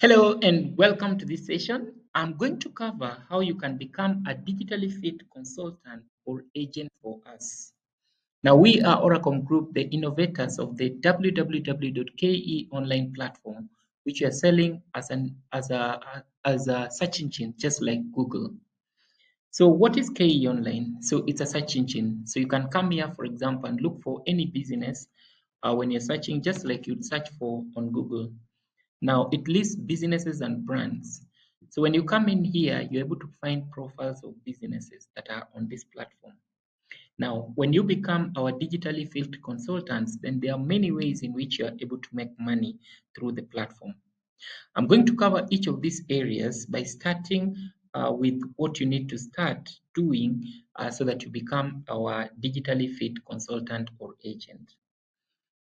Hello and welcome to this session. I'm going to cover how you can become a digitally fit consultant or agent for us. Now, we are Oracom Group, the innovators of the www.ke online platform, which we are selling as a search engine, just like Google. So, what is KE Online? So, it's a search engine. So, you can come here, for example, and look for any business when you're searching, just like you'd search for on Google. Now it lists businesses and brands. So when you come in here, you're able to find profiles of businesses that are on this platform. Now, when you become our digitally fit consultants, then there are many ways in which you are able to make money through the platform. I'm going to cover each of these areas by starting with what you need to start doing so that you become our digitally fit consultant or agent.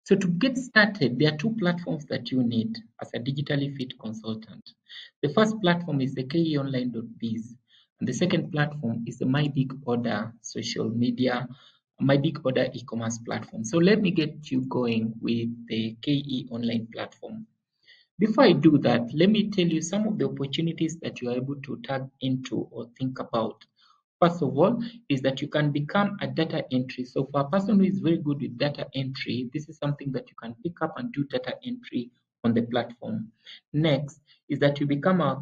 So to get started, there are two platforms that you need as a digitally fit consultant. The first platform is the keonline.biz, and the second platform is the My Big Order social media, My Big Order e-commerce platform. So let me get you going with the KE Online platform. Before I do that, let me tell you some of the opportunities that you are able to tap into or think about. First of all, is that you can become a data entry. So for a person who is very good with data entry, this is something that you can pick up and do data entry on the platform. Next is that you can become a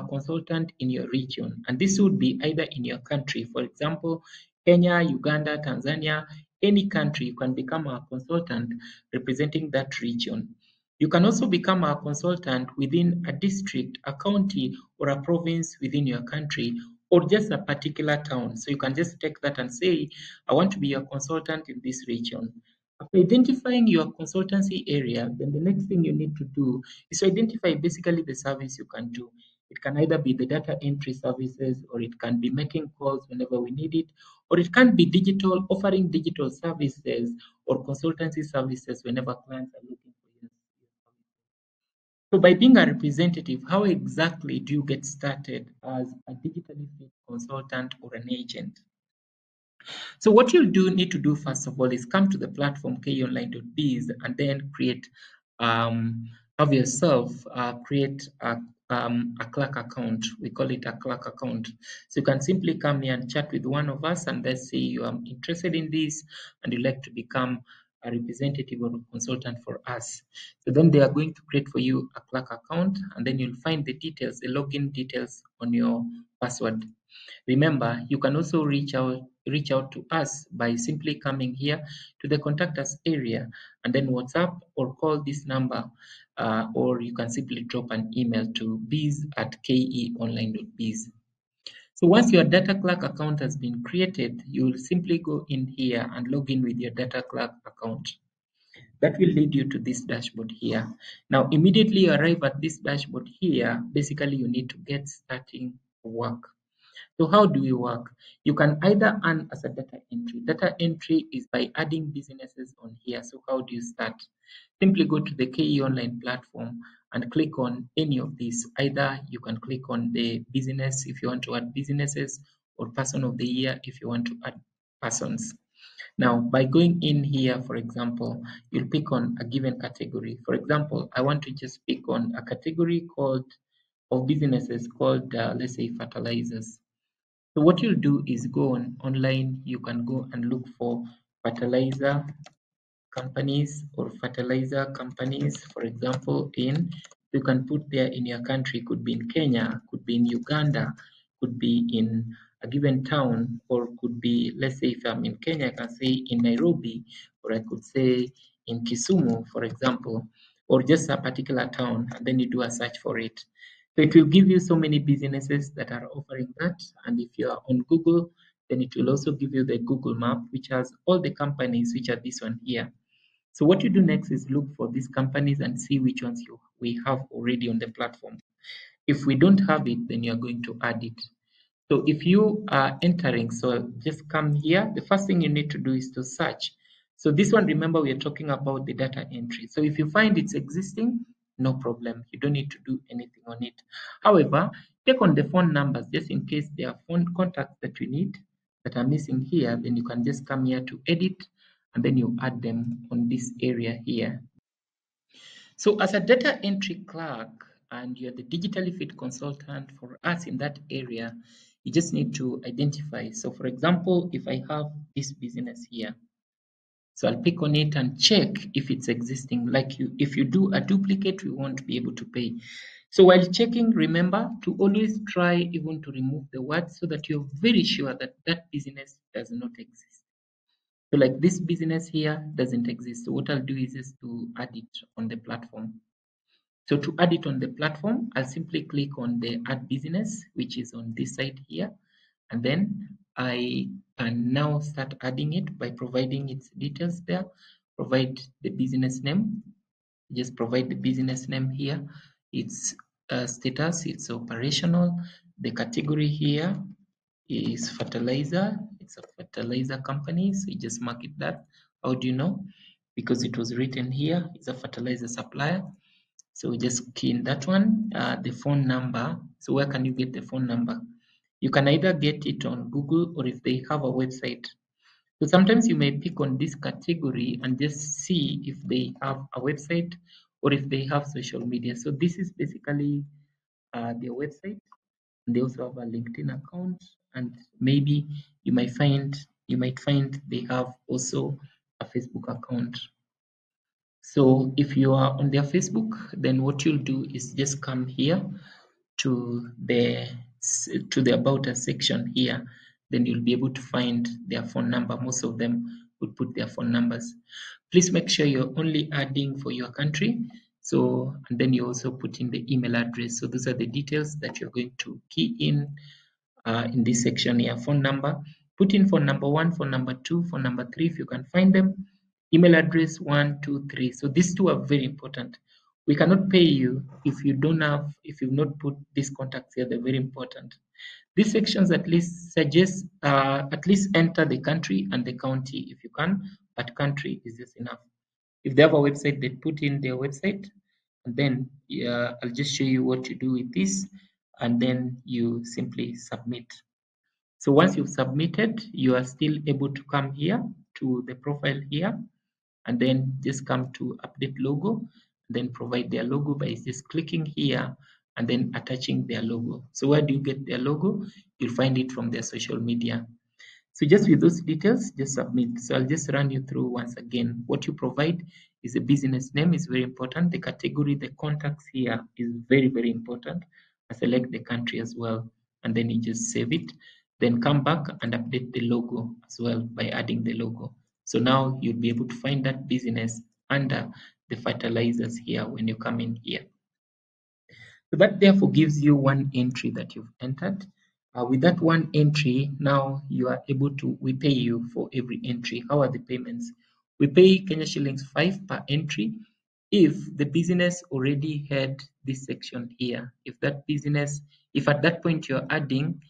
consultant in your region, and this would be either in your country, for example, Kenya, Uganda, Tanzania, any country. You can become a consultant representing that region. You can also become a consultant within a district, a county, or a province within your country, or just a particular town. So you can just take that and say, I want to be a consultant in this region. After identifying your consultancy area, then the next thing you need to do is to identify basically the service you can do. It can either be the data entry services, or it can be making calls whenever we need it, or it can be digital, offering digital services or consultancy services whenever clients are looking for you. So by being a representative, how exactly do you get started as a digitally fit consultant or an agent? So what you'll need to do first of all is come to the platform keonline.biz and then have yourself create a Clark account. We call it a Clark account. So you can simply come here and chat with one of us, and let's say you are interested in this and you like to become a representative or a consultant for us. So then they are going to create for you a Clark account, and then you'll find the details, the login details on your password. Remember, you can also reach out to us by simply coming here to the contact us area and then WhatsApp or call this number, or you can simply drop an email to biz@keonline.biz. So once your Data Clerk account has been created, you will simply go in here and log in with your Data Clerk account. That will lead you to this dashboard here. Now, immediately you arrive at this dashboard here, basically you need to get starting work. So how do we work? You can either earn as a data entry. Data entry is by adding businesses on here. So how do you start? Simply go to the KE Online platform and click on any of these. Either you can click on the business if you want to add businesses, or person of the year if you want to add persons. Now, by going in here, for example, you'll pick on a given category. For example, I want to just pick on a category of businesses called, let's say, fertilizers. So what you'll do is go online, you can go and look for fertilizer companies or fertilizer companies, for example, you can put there in your country, could be in Kenya, could be in Uganda, could be in a given town, or could be, let's say if I'm in Kenya, I can say in Nairobi, or I could say in Kisumu, for example, or just a particular town, and then you do a search for it. So it will give you so many businesses that are offering that. And if you are on Google, then it will also give you the Google map, which has all the companies, which are this one here. So what you do next is look for these companies and see which ones we have already on the platform. If we don't have it, then you're going to add it. So if you are entering, so just come here. The first thing you need to do is to search. So this one, remember, we are talking about the data entry. So if you find it's existing, no problem. You don't need to do anything on it. However, take on the phone numbers just in case there are phone contacts that you need that are missing here. Then you can just come here to edit, and then you add them on this area here. So as a data entry clerk and you're the digitally fit consultant for us in that area, you just need to identify. So for example, if I have this business here, so I'll pick on it and check if it's existing. Like if you do a duplicate, we won't be able to pay. So while checking, remember to always try even to remove the words so that you're very sure that that business does not exist. So like this business here doesn't exist. So what I'll do is just to add it on the platform. So to add it on the platform, I'll simply click on the add business, which is on this side here. And then I can now start adding it by providing its details there. Provide the business name. Just provide the business name here. Its status, it's operational. The category here is fertilizer. It's a fertilizer company. So you just mark it that. How do you know? Because it was written here. It's a fertilizer supplier. So we just key in that one, the phone number. So where can you get the phone number? You can either get it on Google or if they have a website. So sometimes you may pick on this category and just see if they have a website or if they have social media. So this is basically their website. They also have a LinkedIn account, and maybe you might find they have also a Facebook account. So if you are on their Facebook, then what you'll do is just come here to the About Us section here. Then you'll be able to find their phone number. Most of them would put their phone numbers. Please make sure you're only adding for your country. So, and then you also put in the email address. So those are the details that you're going to key in this section here. Phone number, put in phone number 1, phone number 2, phone number 3 if you can find them. Email address 1, 2, 3. So these two are very important. We cannot pay you if you've not put these contacts here. They're very important. These sections at least suggest at least enter the country and the county if you can, but country is just enough. If they have a website, they put in their website, and then I'll just show you what to do with this, and then you simply submit. So once you've submitted, you are still able to come here to the profile here, and then just come to update logo, then provide their logo by just clicking here and then attaching their logo. So where do you get their logo? You'll find it from their social media. So just with those details, just submit. So I'll just run you through once again. What you provide is a business name is very important. The category, the contacts here is very, very important. I select the country as well, and then you just save it. Then come back and update the logo as well by adding the logo. So now you'll be able to find that business under the fertilizers here when you come in here. So that therefore gives you one entry that you've entered. With that one entry, now you are able to, we pay you for every entry. How are the payments? We pay Kenya shillings 5 per entry if the business already had this section here. If at that point you're adding,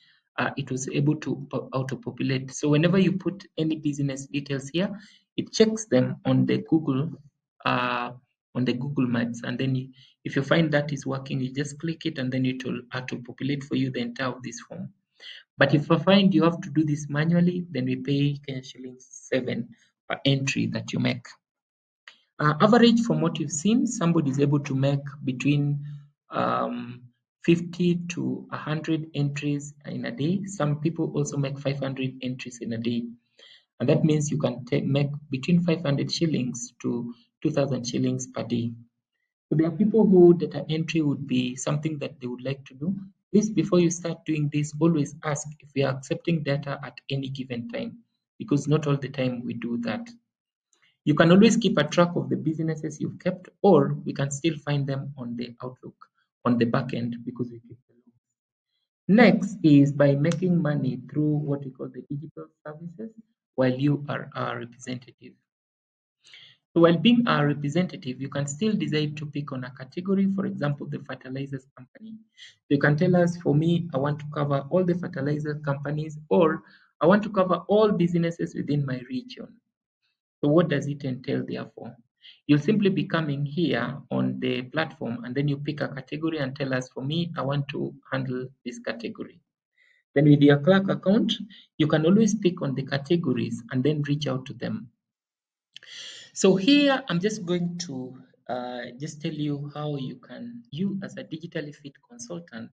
it was able to auto-populate. So whenever you put any business details here, it checks them on the Google Maps, and then if you find that is working, you just click it and then it will auto-populate for you the entire of this form. But if I find you have to do this manually, then we pay Kenya shillings 7 per entry that you make. Average from what you've seen, somebody is able to make between 50 to 100 entries in a day. Some people also make 500 entries in a day. And that means you can make between 500 shillings to 2,000 shillings per day. So there are people who data entry would be something that they would like to do. Please, before you start doing this, always ask if we are accepting data at any given time, because not all the time we do that. You can always keep a track of the businesses you've kept, or we can still find them on the Outlook, on the back end, because we keep them. Next is by making money through what we call the digital services while you are a representative. So while being a representative, you can still decide to pick on a category, for example, the fertilizers company. You can tell us, for me, I want to cover all the fertilizer companies, or I want to cover all businesses within my region. So what does it entail, therefore? You'll simply be coming here on the platform, and then you pick a category and tell us, for me, I want to handle this category. Then with your clerk account, you can always pick on the categories and then reach out to them. So here, I'm just going to just tell you how you as a digitally fit consultant,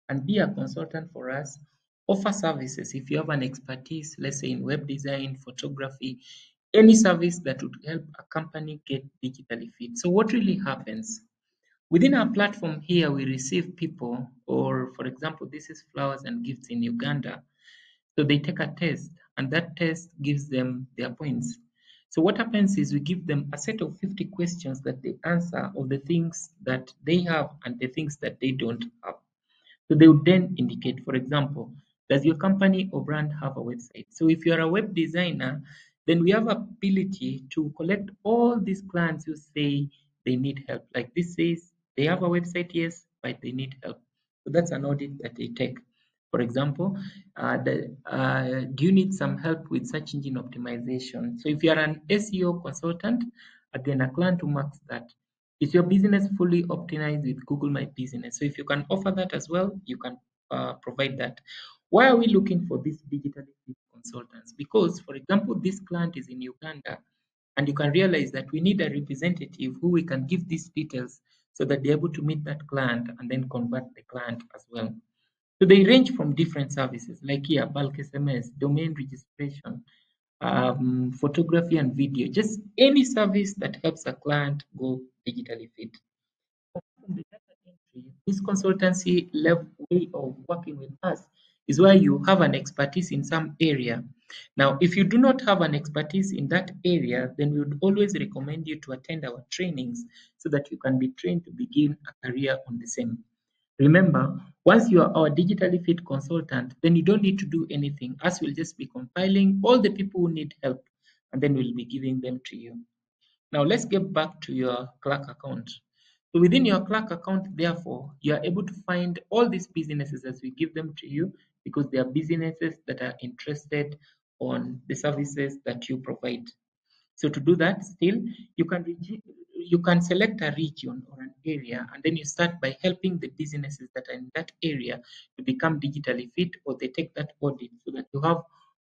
and be a consultant for us, offer services. If you have an expertise, let's say in web design, photography, any service that would help a company get digitally fit. So what really happens? Within our platform here, we receive people, or for example, this is flowers and gifts in Uganda. So they take a test, and that test gives them their points. So what happens is we give them a set of 50 questions that they answer of the things that they have and the things that they don't have. So they would then indicate, for example, does your company or brand have a website? So if you're a web designer, then we have ability to collect all these clients who say they need help. Like this says they have a website, yes, but they need help. So that's an audit that they take. For example, do you need some help with search engine optimization? So if you are an SEO consultant, again, a client who marks that. Is your business fully optimized with Google My Business? So if you can offer that as well, you can provide that. Why are we looking for these digitally fit consultants? Because, for example, this client is in Uganda, and you can realize that we need a representative who we can give these details so that they're able to meet that client and then convert the client as well. So they range from different services like here, bulk SMS, domain registration, photography and video, just any service that helps a client go digitally fit. From the data entry, this consultancy level way of working with us is where you have an expertise in some area. Now, if you do not have an expertise in that area, then we would always recommend you to attend our trainings so that you can be trained to begin a career on the same. Remember, once you are our digitally fit consultant, then you don't need to do anything. Us will just be compiling all the people who need help, and then we'll be giving them to you. Now let's get back to your Clark account. So within your Clark account, therefore, you are able to find all these businesses as we give them to you because they are businesses that are interested on the services that you provide. So to do that, still, you can select a region or an area, and then you start by helping the businesses that are in that area to become digitally fit, or they take that audit so that you have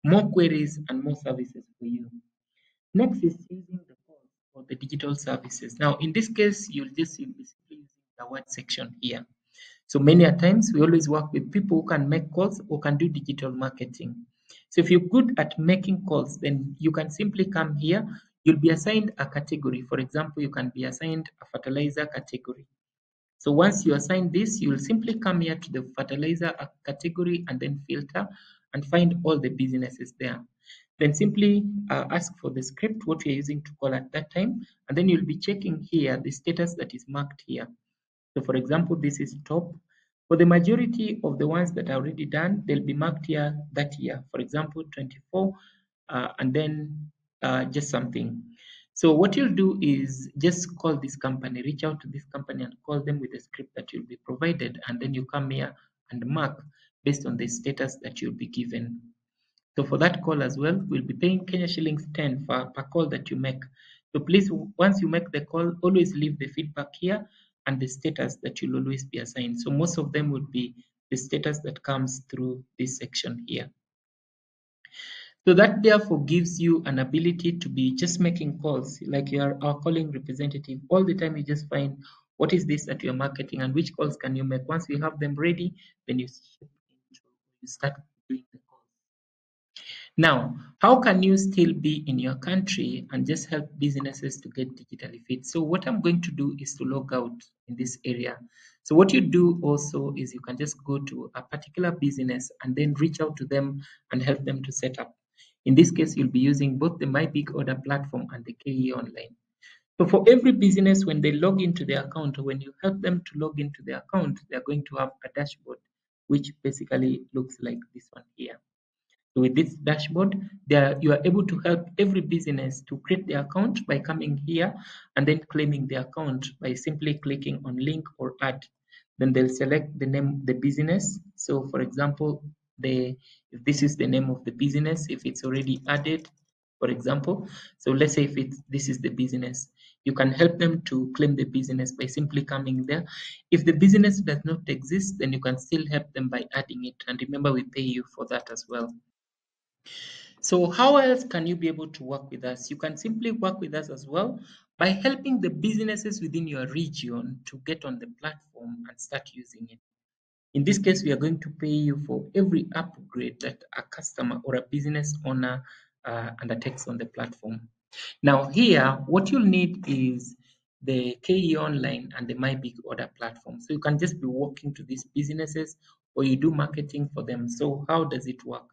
more queries and more services for you. Next is using the calls for the digital services. Now, in this case, you'll just be simply using the word section here. So many a times we always work with people who can make calls or can do digital marketing. So if you're good at making calls, then you can simply come here. You'll be assigned a category. For example, you can be assigned a fertilizer category. So once you assign this, you will simply come here to the fertilizer category and then filter and find all the businesses there. Then simply ask for the script, what you're using to call at that time, and then you'll be checking here the status that is marked here. So for example, this is top. For the majority of the ones that are already done, they'll be marked here that year. For example, 24, and then just something. So what you'll do is just call this company, reach out to this company and call them with the script that you'll be provided, and then you come here and mark based on the status that you'll be given. So for that call as well, we'll be paying Kenya shillings 10 per call that you make. So please, once you make the call, always leave the feedback here and the status that you'll always be assigned. So most of them would be the status that comes through this section here. So that therefore gives you an ability to be just making calls like you're our calling representative. All the time you just find what is this that you're marketing and which calls can you make. Once you have them ready, then you start doing the calls. Now, how can you still be in your country and just help businesses to get digitally fit? So what I'm going to do is to log out in this area. So what you do also is you can just go to a particular business and then reach out to them and help them to set up. In this case, you'll be using both the My Big Order platform and the KE Online. So for every business, when they log into their account, or when you help them to log into their account, they're going to have a dashboard, which basically looks like this one here. So with this dashboard, there you are able to help every business to create their account by coming here and then claiming the account by simply clicking on link or add. Then they'll select the name of the business. So for example, if this is the name of the business, if it's already added, for example, so let's say if this is the business, you can help them to claim the business by simply coming there. If the business does not exist, then you can still help them by adding it. And remember, we pay you for that as well. So how else can you be able to work with us? You can simply work with us as well by helping the businesses within your region to get on the platform and start using it. In this case, we are going to pay you for every upgrade that a customer or a business owner undertakes on the platform. Now here, what you'll need is the KE Online and the My Big Order platform. So you can just be walking to these businesses or you do marketing for them. So how does it work?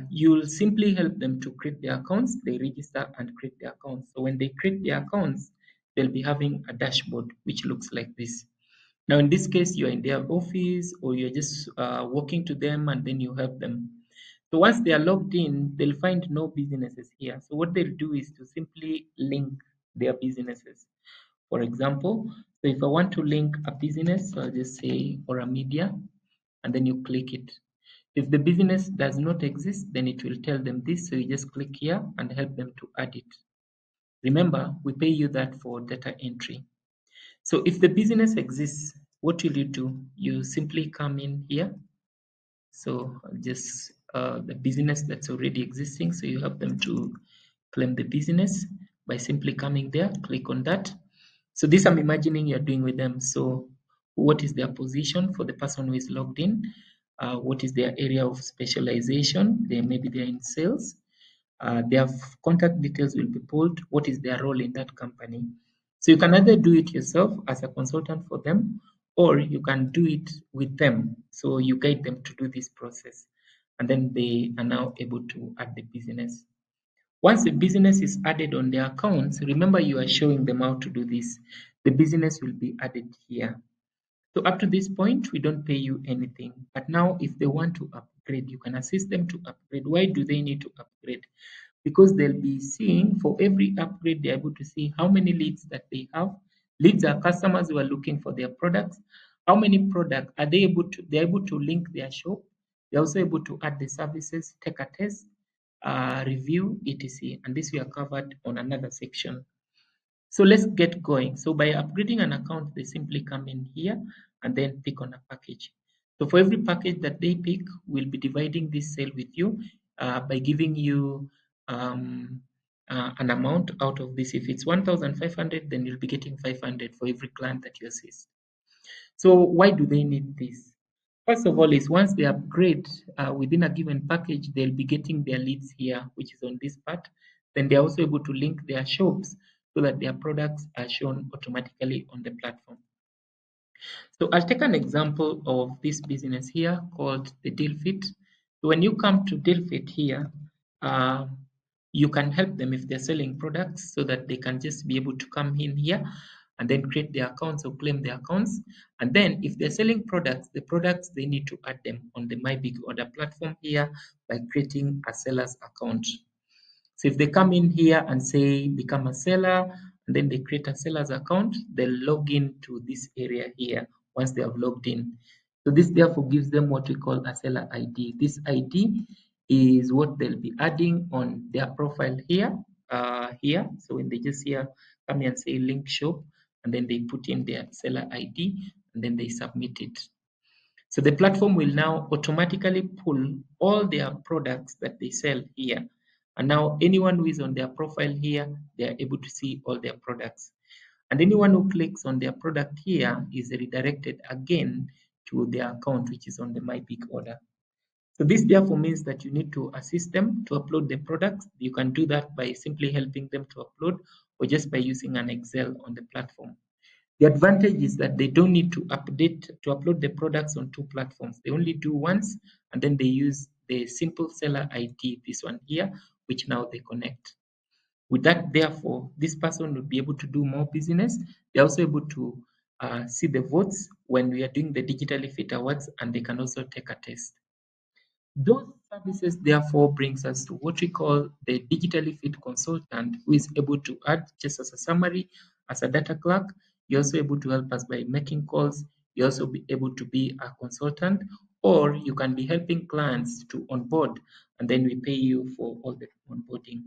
You'll simply help them to create their accounts. They register and create their accounts. So when they create their accounts, they'll be having a dashboard which looks like this. Now, in this case, you're in their office or you're just walking to them and then you help them. So once they are logged in, they'll find no businesses here. So what they'll do is to simply link their businesses. For example, so if I want to link a business, so I'll just say or a media, and then you click it. If the business does not exist, then it will tell them this. So you just click here and help them to add it. Remember, we pay you that for data entry. So if the business exists, what will you do? You simply come in here. So just the business that's already existing. So you help them to claim the business by simply coming there, click on that. So this I'm imagining you're doing with them. So what is their position for the person who is logged in? What is their area of specialization? Maybe they're in sales. Their contact details will be pulled. What is their role in that company? So you can either do it yourself as a consultant for them, or you can do it with them. So you guide them to do this process, and then they are now able to add the business. Once the business is added on their accounts, remember you are showing them how to do this. The business will be added here. So up to this point, we don't pay you anything. But now if they want to upgrade, you can assist them to upgrade. Why do they need to upgrade? Because they'll be seeing for every upgrade, they're able to see how many leads that they have. Leads are customers who are looking for their products. How many products are they able to, they're able to link their shop. They're also able to add the services, take a test, review, etc. And this we are covered on another section. So let's get going. So by upgrading an account, they simply come in here and then pick on a package. So for every package that they pick, we'll be dividing this sale with you by giving you an amount out of this. If it's 1,500, then you'll be getting 500 for every client that you assist. So why do they need this? First of all, is once they upgrade within a given package, they'll be getting their leads here, which is on this part. Then they're also able to link their shops so that their products are shown automatically on the platform. So I'll take an example of this business here called the DealFit. So when you come to DealFit here, you can help them if they're selling products so that they can just be able to come in here and then create their accounts or claim their accounts. And then if they're selling products, the products, they need to add them on the My Big Order platform here by creating a seller's account. So if they come in here and say become a seller, and then they create a seller's account, they'll log in to this area here once they have logged in. So this therefore gives them what we call a seller ID. This ID is what they'll be adding on their profile here. So when they just here come here and say link shop, and then they put in their seller ID and then they submit it. So the platform will now automatically pull all their products that they sell here. And now anyone who is on their profile here, they are able to see all their products. And anyone who clicks on their product here is redirected again to their account, which is on the My Big Order. So this therefore means that you need to assist them to upload the products. You can do that by simply helping them to upload or just by using an Excel on the platform. The advantage is that they don't need to upload the products on two platforms. They only do once and then they use the simple seller ID, this one here, which now they connect. With that, therefore, this person will be able to do more business. They're also able to see the votes when we are doing the Digitally Fit Awards, and they can also take a test. Those services therefore brings us to what we call the Digitally Fit Consultant, who is able to add, just as a summary, as a data clerk. You're also able to help us by making calls. You're also be able to be a consultant, or you can be helping clients to onboard, and then we pay you for all the onboarding.